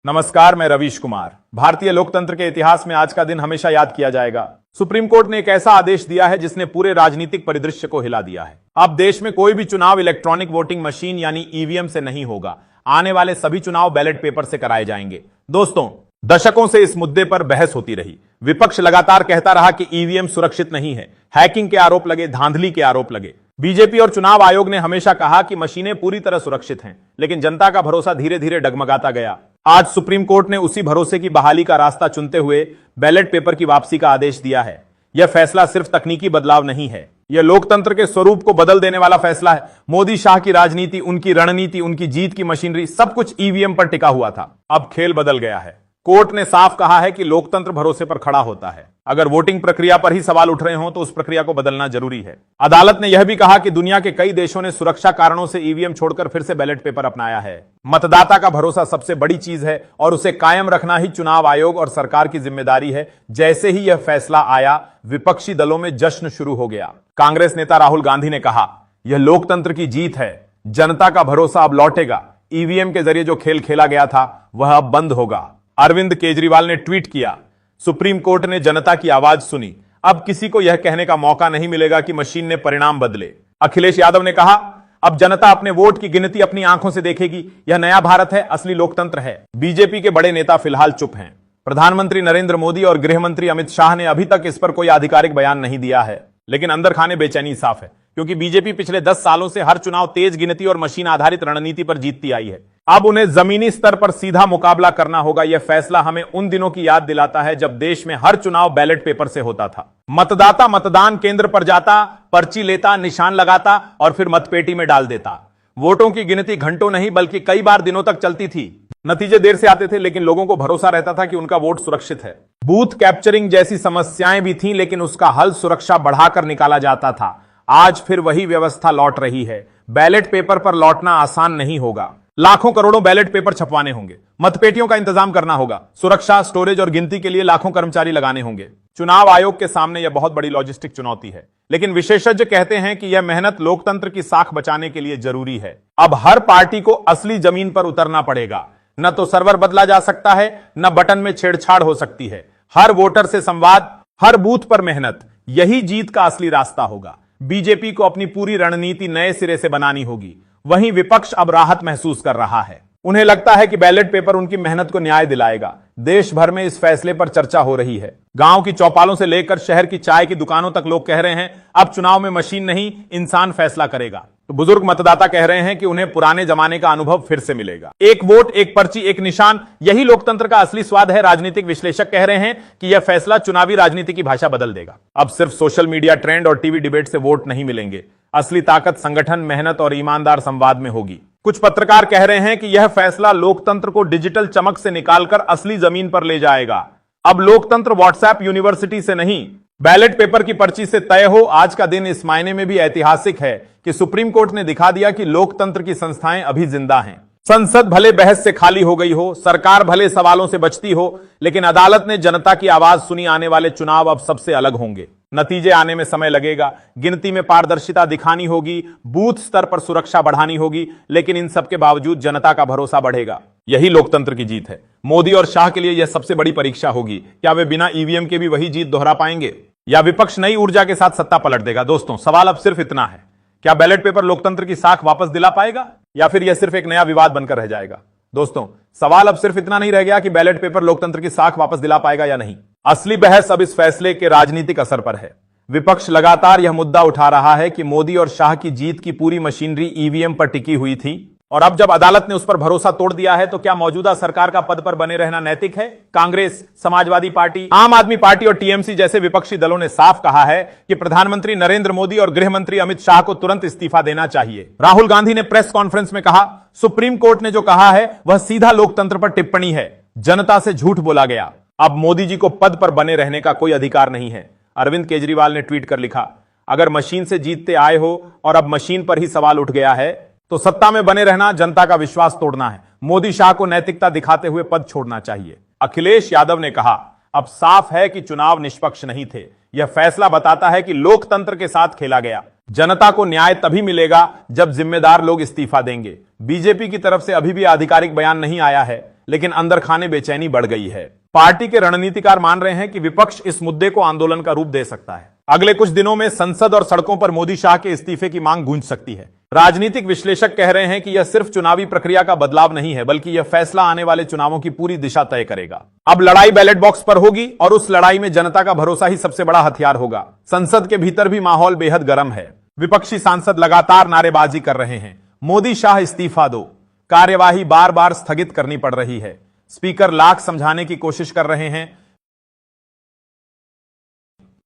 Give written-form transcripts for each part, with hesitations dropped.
नमस्कार, मैं रवीश कुमार। भारतीय लोकतंत्र के इतिहास में आज का दिन हमेशा याद किया जाएगा। सुप्रीम कोर्ट ने एक ऐसा आदेश दिया है जिसने पूरे राजनीतिक परिदृश्य को हिला दिया है। अब देश में कोई भी चुनाव इलेक्ट्रॉनिक वोटिंग मशीन यानी ईवीएम से नहीं होगा। आने वाले सभी चुनाव बैलेट पेपर से कराए जाएंगे। दोस्तों, दशकों से इस मुद्दे पर बहस होती रही। विपक्ष लगातार कहता रहा कि ईवीएम सुरक्षित नहीं है। हैकिंग के आरोप लगे, धांधली के आरोप लगे। बीजेपी और चुनाव आयोग ने हमेशा कहा कि मशीनें पूरी तरह सुरक्षित हैं, लेकिन जनता का भरोसा धीरे धीरे डगमगाता गया। आज सुप्रीम कोर्ट ने उसी भरोसे की बहाली का रास्ता चुनते हुए बैलेट पेपर की वापसी का आदेश दिया है। यह फैसला सिर्फ तकनीकी बदलाव नहीं है, यह लोकतंत्र के स्वरूप को बदल देने वाला फैसला है। मोदी शाह की राजनीति, उनकी रणनीति, उनकी जीत की मशीनरी, सब कुछ ईवीएम पर टिका हुआ था। अब खेल बदल गया है। कोर्ट ने साफ कहा है कि लोकतंत्र भरोसे पर खड़ा होता है। अगर वोटिंग प्रक्रिया पर ही सवाल उठ रहे हों तो उस प्रक्रिया को बदलना जरूरी है। अदालत ने यह भी कहा कि दुनिया के कई देशों ने सुरक्षा कारणों से ईवीएम छोड़कर फिर से बैलेट पेपर अपनाया है। मतदाता का भरोसा सबसे बड़ी चीज है और उसे कायम रखना ही चुनाव आयोग और सरकार की जिम्मेदारी है। जैसे ही यह फैसला आया, विपक्षी दलों में जश्न शुरू हो गया। कांग्रेस नेता राहुल गांधी ने कहा, यह लोकतंत्र की जीत है, जनता का भरोसा अब लौटेगा। ईवीएम के जरिए जो खेल खेला गया था वह अब बंद होगा। अरविंद केजरीवाल ने ट्वीट किया, सुप्रीम कोर्ट ने जनता की आवाज सुनी। अब किसी को यह कहने का मौका नहीं मिलेगा कि मशीन ने परिणाम बदले। अखिलेश यादव ने कहा, अब जनता अपने वोट की गिनती अपनी आंखों से देखेगी। यह नया भारत है, असली लोकतंत्र है। बीजेपी के बड़े नेता फिलहाल चुप हैं। प्रधानमंत्री नरेंद्र मोदी और गृह मंत्री अमित शाह ने अभी तक इस पर कोई आधिकारिक बयान नहीं दिया है, लेकिन अंदर खाने बेचैनी साफ है, क्योंकि बीजेपी पिछले 10 सालों से हर चुनाव तेज गिनती और मशीन आधारित रणनीति पर जीतती आई है। अब उन्हें जमीनी स्तर पर सीधा मुकाबला करना होगा। यह फैसला हमें उन दिनों की याद दिलाता है जब देश में हर चुनाव बैलेट पेपर से होता था। मतदाता मतदान केंद्र पर जाता, पर्ची लेता, निशान लगाता और फिर मतपेटी में डाल देता। वोटों की गिनती घंटों नहीं बल्कि कई बार दिनों तक चलती थी। नतीजे देर से आते थे, लेकिन लोगों को भरोसा रहता था कि उनका वोट सुरक्षित है। बूथ कैप्चरिंग जैसी समस्याएं भी थीं, लेकिन उसका हल सुरक्षा बढ़ाकर निकाला जाता था। आज फिर वही व्यवस्था लौट रही है। बैलेट पेपर पर लौटना आसान नहीं होगा। लाखों करोड़ों बैलेट पेपर छपवाने होंगे, मतपेटियों का इंतजाम करना होगा, सुरक्षा, स्टोरेज और गिनती के लिए लाखों कर्मचारी लगाने होंगे। चुनाव आयोग के सामने यह बहुत बड़ी लॉजिस्टिक चुनौती है, लेकिन विशेषज्ञ कहते हैं कि यह मेहनत लोकतंत्र की साख बचाने के लिए जरूरी है। अब हर पार्टी को असली जमीन पर उतरना पड़ेगा। न तो सर्वर बदला जा सकता है, न बटन में छेड़छाड़ हो सकती है। हर वोटर से संवाद, हर बूथ पर मेहनत, यही जीत का असली रास्ता होगा। बीजेपी को अपनी पूरी रणनीति नए सिरे से बनानी होगी। वहीं विपक्ष अब राहत महसूस कर रहा है। उन्हें लगता है कि बैलेट पेपर उनकी मेहनत को न्याय दिलाएगा। देश भर में इस फैसले पर चर्चा हो रही है। गांव की चौपालों से लेकर शहर की चाय की दुकानों तक लोग कह रहे हैं, अब चुनाव में मशीन नहीं, इंसान फैसला करेगा। तो बुजुर्ग मतदाता कह रहे हैं कि उन्हें पुराने जमाने का अनुभव फिर से मिलेगा। एक वोट, एक पर्ची, एक निशान, यही लोकतंत्र का असली स्वाद है। राजनीतिक विश्लेषक कह रहे हैं कि यह फैसला चुनावी राजनीति की भाषा बदल देगा। अब सिर्फ सोशल मीडिया ट्रेंड और टीवी डिबेट से वोट नहीं मिलेंगे। असली ताकत संगठन, मेहनत और ईमानदार संवाद में होगी। कुछ पत्रकार कह रहे हैं कि यह फैसला लोकतंत्र को डिजिटल चमक से निकालकर असली जमीन पर ले जाएगा। अब लोकतंत्र व्हाट्सएप यूनिवर्सिटी से नहीं, बैलेट पेपर की पर्ची से तय हो। आज का दिन इस मायने में भी ऐतिहासिक है कि सुप्रीम कोर्ट ने दिखा दिया कि लोकतंत्र की संस्थाएं अभी जिंदा हैं। संसद भले बहस से खाली हो गई हो, सरकार भले सवालों से बचती हो, लेकिन अदालत ने जनता की आवाज सुनी। आने वाले चुनाव अब सबसे अलग होंगे। नतीजे आने में समय लगेगा, गिनती में पारदर्शिता दिखानी होगी, बूथ स्तर पर सुरक्षा बढ़ानी होगी, लेकिन इन सब के बावजूद जनता का भरोसा बढ़ेगा। यही लोकतंत्र की जीत है। मोदी और शाह के लिए यह सबसे बड़ी परीक्षा होगी। क्या वे बिना ईवीएम के भी वही जीत दोहरा पाएंगे, या विपक्ष नई ऊर्जा के साथ सत्ता पलट देगा? दोस्तों, सवाल अब सिर्फ इतना है, क्या बैलेट पेपर लोकतंत्र की साख वापस दिला पाएगा, या फिर यह सिर्फ एक नया विवाद बनकर रह जाएगा? दोस्तों, सवाल अब सिर्फ इतना नहीं रह गया कि बैलेट पेपर लोकतंत्र की साख वापस दिला पाएगा या नहीं। असली बहस अब इस फैसले के राजनीतिक असर पर है। विपक्ष लगातार यह मुद्दा उठा रहा है कि मोदी और शाह की जीत की पूरी मशीनरी ईवीएम पर टिकी हुई थी, और अब जब अदालत ने उस पर भरोसा तोड़ दिया है तो क्या मौजूदा सरकार का पद पर बने रहना नैतिक है? कांग्रेस, समाजवादी पार्टी, आम आदमी पार्टी और टीएमसी जैसे विपक्षी दलों ने साफ कहा है कि प्रधानमंत्री नरेंद्र मोदी और गृह मंत्री अमित शाह को तुरंत इस्तीफा देना चाहिए। राहुल गांधी ने प्रेस कॉन्फ्रेंस में कहा, सुप्रीम कोर्ट ने जो कहा है वह सीधा लोकतंत्र पर टिप्पणी है। जनता से झूठ बोला गया। अब मोदी जी को पद पर बने रहने का कोई अधिकार नहीं है। अरविंद केजरीवाल ने ट्वीट कर लिखा, अगर मशीन से जीतते आए हो और अब मशीन पर ही सवाल उठ गया है तो सत्ता में बने रहना जनता का विश्वास तोड़ना है। मोदी शाह को नैतिकता दिखाते हुए पद छोड़ना चाहिए। अखिलेश यादव ने कहा, अब साफ है कि चुनाव निष्पक्ष नहीं थे। यह फैसला बताता है कि लोकतंत्र के साथ खेला गया। जनता को न्याय तभी मिलेगा जब जिम्मेदार लोग इस्तीफा देंगे। बीजेपी की तरफ से अभी भी आधिकारिक बयान नहीं आया है, लेकिन अंदर खाने बेचैनी बढ़ गई है। पार्टी के रणनीतिकार मान रहे हैं कि विपक्ष इस मुद्दे को आंदोलन का रूप दे सकता है। अगले कुछ दिनों में संसद और सड़कों पर मोदी शाह के इस्तीफे की मांग गूंज सकती है। राजनीतिक विश्लेषक कह रहे हैं कि यह सिर्फ चुनावी प्रक्रिया का बदलाव नहीं है, बल्कि यह फैसला आने वाले चुनावों की पूरी दिशा तय करेगा। अब लड़ाई बैलेट बॉक्स पर होगी और उस लड़ाई में जनता का भरोसा ही सबसे बड़ा हथियार होगा। संसद के भीतर भी माहौल बेहद गर्म है। विपक्षी सांसद लगातार नारेबाजी कर रहे हैं, मोदी शाह इस्तीफा दो। कार्यवाही बार बार स्थगित करनी पड़ रही है। स्पीकर लाख समझाने की कोशिश कर रहे हैं,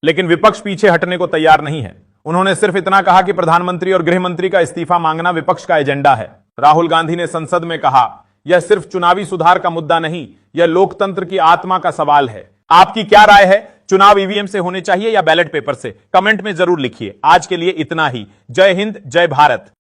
लेकिन विपक्ष पीछे हटने को तैयार नहीं है। उन्होंने सिर्फ इतना कहा कि प्रधानमंत्री और गृह मंत्री का इस्तीफा मांगना विपक्ष का एजेंडा है। राहुल गांधी ने संसद में कहा, यह सिर्फ चुनावी सुधार का मुद्दा नहीं, यह लोकतंत्र की आत्मा का सवाल है। आपकी क्या राय है? चुनाव ईवीएम से होने चाहिए या बैलेट पेपर से? कमेंट में जरूर लिखिए। आज के लिए इतना ही। जय हिंद, जय भारत।